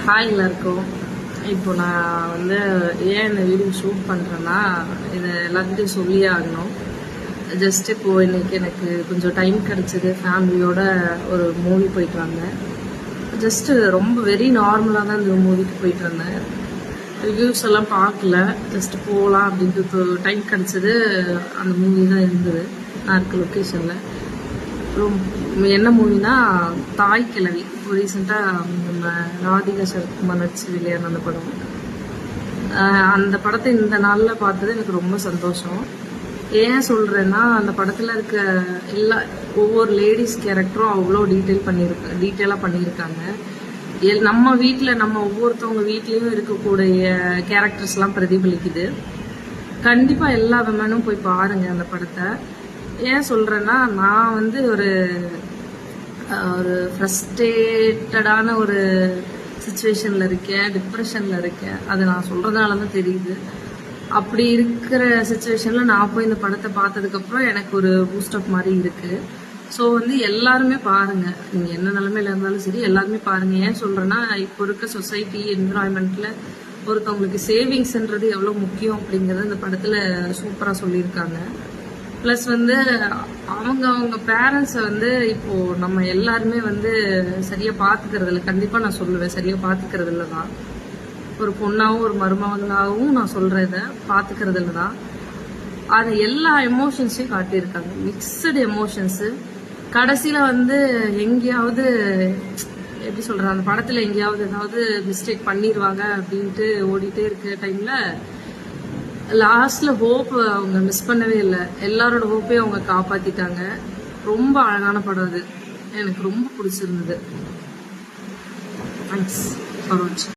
Hi எல்லாருக்கும். இப்போ நான் வந்து ஏன் இந்த வீடியோ ஷூட் பண்ணுறேன்னா, இதை எல்லாத்துட்டையும் சொல்லியே ஆகணும். ஜஸ்ட் இப்போது இன்னைக்கு எனக்கு கொஞ்சம் டைம் கிடச்சிது, ஃபேமிலியோட ஒரு மூவி போயிட்டு வந்தேன். ஜஸ்ட்டு ரொம்ப வெரி நார்மலாக தான் இந்த மூவிக்கு போயிட்டு வந்தேன். ரிவ்யூஸ் எல்லாம் பார்க்கல, ஜஸ்ட்டு போகலாம் அப்படின்ட்டு டைம் கிடச்சிது. அந்த மூவி தான் இருந்தது நான் இருக்க லொக்கேஷனில். என்ன மூவினா தாய் கிழவி. இப்போ ரீசெண்டாக நம்ம ராதிகா சரத்குமார் நடிச்சு வெளியான அந்த படம். அந்த படத்தை இந்த நாளில் பார்த்தது எனக்கு ரொம்ப சந்தோஷம். ஏன் சொல்கிறேன்னா, அந்த படத்தில் இருக்க ஒவ்வொரு லேடிஸ் கேரக்டரும் அவ்வளோ டீட்டெயிலாக பண்ணியிருக்காங்க. நம்ம வீட்டில் நம்ம ஒவ்வொருத்தவங்க வீட்லேயும் இருக்கக்கூடிய கேரக்டர்ஸ்லாம் பிரதிபலிக்குது. கண்டிப்பாக எல்லா விமனும் போய் பாருங்கள் அந்த படத்தை. ஏன் சொல்கிறேன்னா, நான் வந்து ஒரு ஃப்ரஸ்ட்ரேட்டடான ஒரு சுச்சுவேஷனில் இருக்கேன், டிப்ரெஷனில் இருக்கேன். அது நான் சொல்கிறதுனால தான் தெரியுது. அப்படி இருக்கிற சுச்சுவேஷனில் நான் போய் இந்த படத்தை பார்த்ததுக்கப்புறம் எனக்கு ஒரு பூஸ்டப் மாதிரி இருக்குது. ஸோ வந்து எல்லாருமே பாருங்கள், நீங்கள் என்ன நிலைமையில இருந்தாலும் சரி எல்லாருமே பாருங்கள். ஏன் சொல்கிறேன்னா, இப்போ இருக்க சொசைட்டி என்விரான்மெண்ட்டில் ஒருத்தவங்களுக்கு சேவிங்ஸ்ன்றது எவ்வளோ முக்கியம் அப்படிங்கிறத இந்த படத்தில் சூப்பராக சொல்லியிருக்காங்க. ப்ளஸ் வந்து அவங்க பேரண்ட்ஸை வந்து இப்போது நம்ம எல்லாருமே வந்து சரியாக பார்த்துக்கிறது இல்லை. கண்டிப்பாக நான் சொல்லுவேன், சரியாக பார்த்துக்கிறது இல்லை தான். ஒரு பொண்ணாகவும் ஒரு மருமகளாகவும் நான் சொல்கிறேன், இதை பார்த்துக்கிறது இல்லை தான். அது எல்லா எமோஷன்ஸையும் காட்டியிருக்காங்க, மிக்சடு எமோஷன்ஸு. கடைசியில் வந்து எங்கேயாவது எப்படி சொல்கிறேன், அந்த படத்தில் எங்கேயாவது ஏதாவது மிஸ்டேக் பண்ணிடுவாங்க அப்படின்ட்டு ஓடிட்டே இருக்க டைமில் லாஸ்ட்ல ஹோப் அவங்க மிஸ் பண்ணவே இல்லை. எல்லாரோட ஹோப்பையும் அவங்க காப்பாத்திட்டாங்க. ரொம்ப அழகான படம் அது, எனக்கு ரொம்ப பிடிச்சிருந்தது. தேங்க்ஸ் ஃபார் வாட்சிங்.